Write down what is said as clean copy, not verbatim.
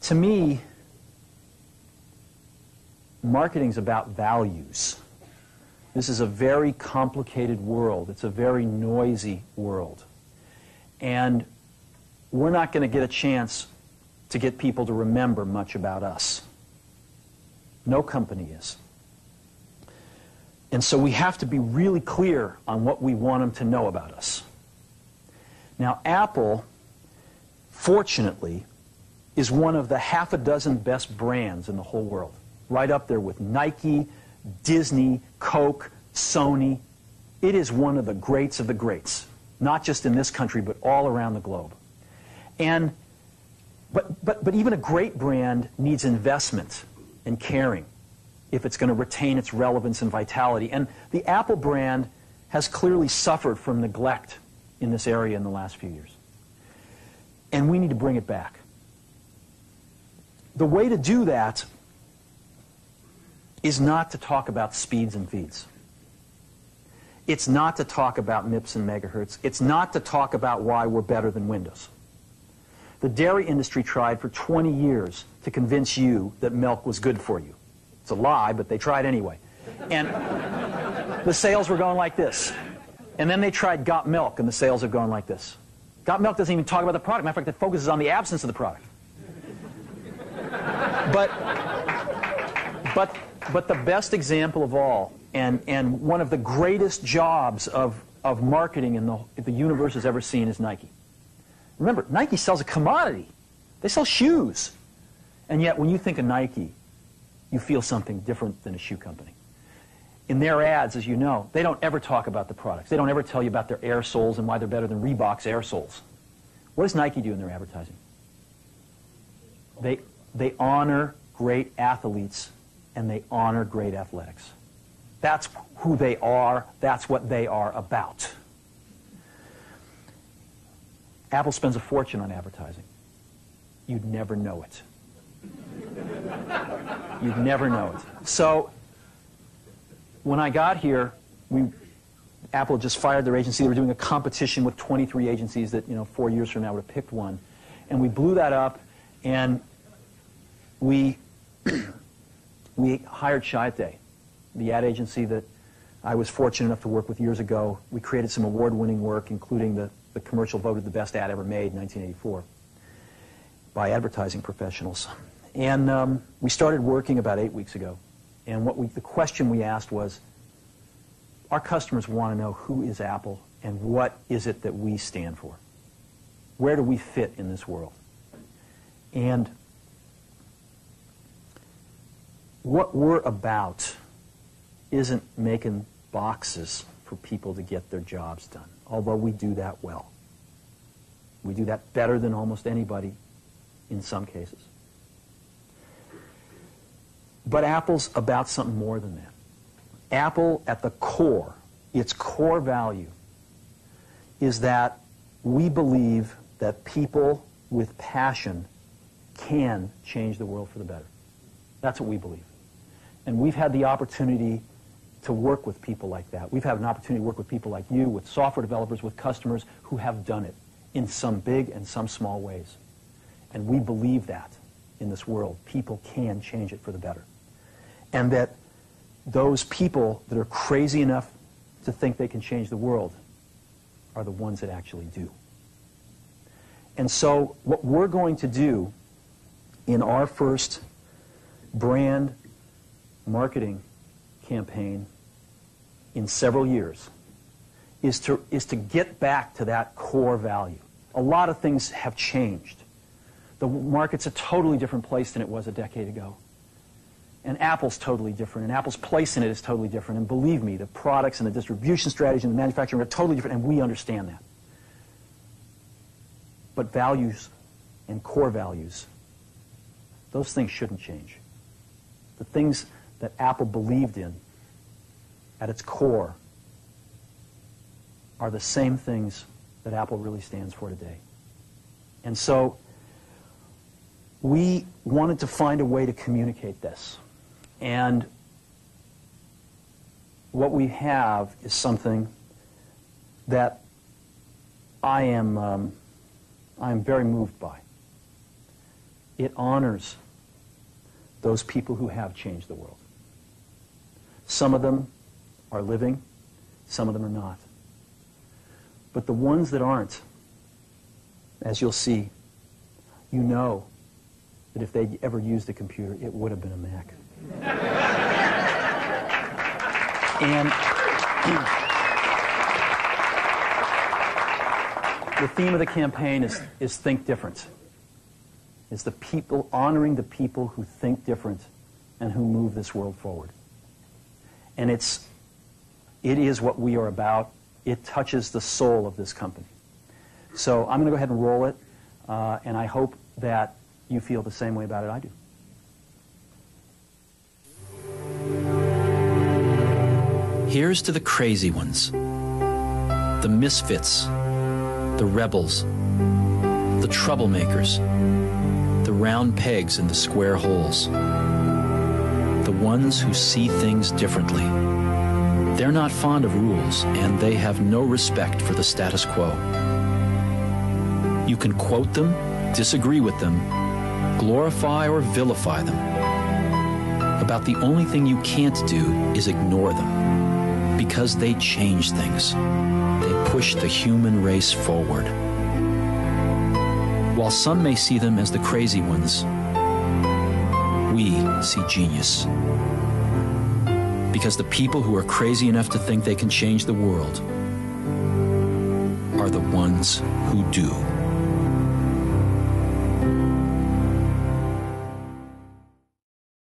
To me, marketing's about values. This is a very complicated world. It's a very noisy world. And we're not going to get a chance to get people to remember much about us. No company is. And so we have to be really clear on what we want them to know about us. Now, Apple, fortunately, is one of the half a dozen best brands in the whole world. Right up there with Nike, Disney, Coke, Sony. It is one of the greats of the greats, not just in this country, but all around the globe. But even a great brand needs investment and caring if it's going to retain its relevance and vitality. And the Apple brand has clearly suffered from neglect in this area in the last few years. And we need to bring it back. The way to do that is not to talk about speeds and feeds. It's not to talk about MIPS and megahertz. It's not to talk about why we're better than Windows. The dairy industry tried for 20 years to convince you that milk was good for you. It's a lie, but they tried anyway. And the sales were going like this. And then they tried Got Milk, and the sales have gone like this. Got Milk doesn't even talk about the product. Matter of fact, it focuses on the absence of the product. But the best example of all, and one of the greatest jobs of marketing in the universe has ever seen is Nike. Remember, Nike sells a commodity. They sell shoes. And yet, when you think of Nike, you feel something different than a shoe company. In their ads, as you know, they don't ever talk about the products. They don't ever tell you about their air soles and why they're better than Reebok's air soles. What does Nike do in their advertising? They honor great athletes, and they honor great athletics. That's who they are. That's what they are about. Apple spends a fortune on advertising. You'd never know it. You'd never know it. So when I got here, Apple just fired their agency. They were doing a competition with 23 agencies that, 4 years from now would have picked one. And we blew that up, and we hired Chiat, the ad agency that I was fortunate enough to work with years ago. We created some award-winning work, including the commercial voted the best ad ever made in 1984 by advertising professionals. And we started working about 8 weeks ago. And the question we asked was, our customers want to know who is Apple and what is it that we stand for? Where do we fit in this world? And what we're about isn't making boxes for people to get their jobs done, although we do that well. We do that better than almost anybody in some cases. But Apple's about something more than that. Apple, at the core, its core value, is that we believe that people with passion can change the world for the better. That's what we believe. And we've had the opportunity to work with people like that. We've had an opportunity to work with people like you, with software developers, with customers who have done it in some big and some small ways. And we believe that in this world. People can change it for the better. And that those people that are crazy enough to think they can change the world are the ones that actually do. And so what we're going to do in our first brand marketing campaign in several years is to get back to that core value. A lot of things have changed. The market's a totally different place than it was a decade ago. And Apple's totally different, and Apple's place in it is totally different. And believe me, the products and the distribution strategy and the manufacturing are totally different, and we understand that. But values and core values, those things shouldn't change. The things that Apple believed in at its core are the same things that Apple really stands for today. And so we wanted to find a way to communicate this. And what we have is something that I am very moved by. it honors those people who have changed the world. Some of them are living, some of them are not. But the ones that aren't, as you'll see, you know that if they ever used a computer, it would have been a Mac. And the theme of the campaign is Think Different. It's the people, honoring the people who think different and who move this world forward. And it is what we are about. It touches the soul of this company. So I'm going to go ahead and roll it, and I hope that you feel the same way about it I do. Here's to the crazy ones, the misfits, the rebels, the troublemakers, the round pegs in the square holes, the ones who see things differently. They're not fond of rules, and they have no respect for the status quo. You can quote them, disagree with them, glorify or vilify them. About the only thing you can't do is ignore them, because they change things. They push the human race forward. While some may see them as the crazy ones, we see genius. Because the people who are crazy enough to think they can change the world are the ones who do.